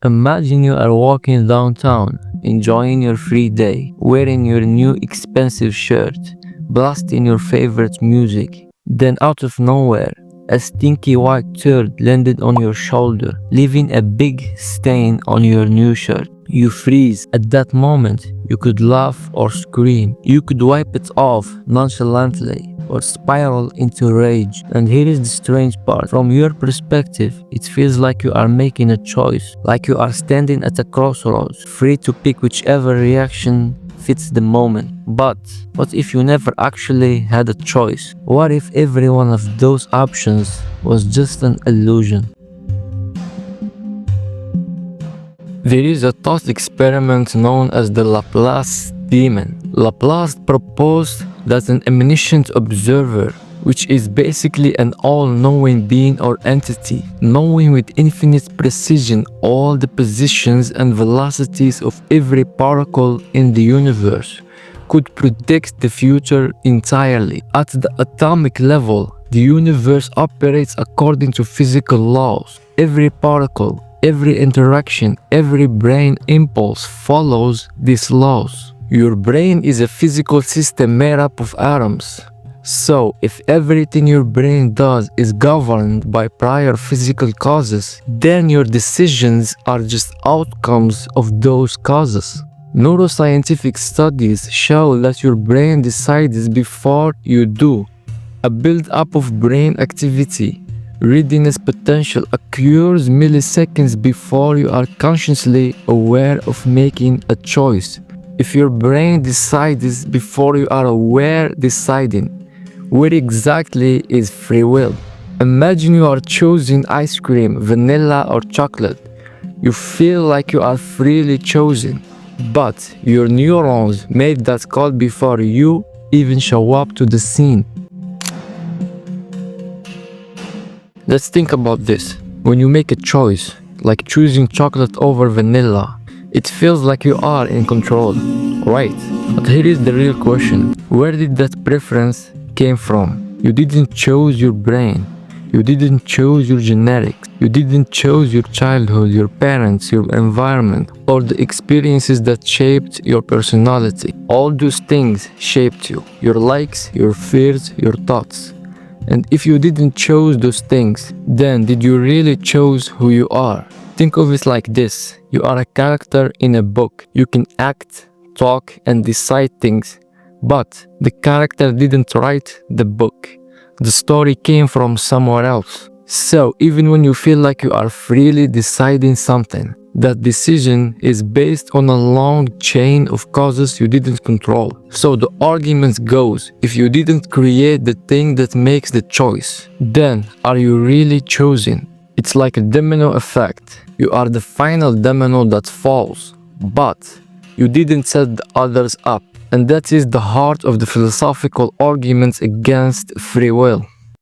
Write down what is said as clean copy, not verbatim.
Imagine you are walking downtown, enjoying your free day, wearing your new expensive shirt, blasting your favorite music. Then out of nowhere, a stinky white turd landed on your shoulder, leaving a big stain on your new shirt. You freeze. At that moment, you could laugh or scream. You could wipe it off nonchalantly or spiral into rage. And here is the strange part. From your perspective, it feels like you are making a choice, like you are standing at a crossroads, free to pick whichever reaction fits the moment. But what if you never actually had a choice? What if every one of those options was just an illusion? There is a thought experiment known as the Laplace demon. Laplace proposed that an omniscient observer, which is basically an all-knowing being or entity, knowing with infinite precision all the positions and velocities of every particle in the universe, could predict the future entirely. At the atomic level, the universe operates according to physical laws. Every particle, every interaction, every brain impulse follows these laws. Your brain is a physical system made up of atoms. So, if everything your brain does is governed by prior physical causes, then your decisions are just outcomes of those causes. Neuroscientific studies show that your brain decides before you do. A build-up of brain activity, readiness potential occurs milliseconds before you are consciously aware of making a choice. If your brain decides before you are aware deciding, where exactly is free will? Imagine you are choosing ice cream, vanilla or chocolate. You feel like you are freely choosing, but your neurons made that call before you even show up to the scene. Let's think about this. When you make a choice, like choosing chocolate over vanilla, it feels like you are in control, right? But here is the real question. Where did that preference came from? You didn't choose your brain. You didn't choose your genetics. You didn't choose your childhood, your parents, your environment, or the experiences that shaped your personality. All those things shaped you. Your likes, your fears, your thoughts. And if you didn't choose those things, then did you really choose who you are? Think of it like this. You are a character in a book. You can act, talk, and decide things. But the character didn't write the book. The story came from somewhere else. So even when you feel like you are freely deciding something, that decision is based on a long chain of causes you didn't control. So the argument goes, if you didn't create the thing that makes the choice, then are you really choosing? It's like a domino effect. You are the final domino that falls, but you didn't set the others up. And that is the heart of the philosophical arguments against free will.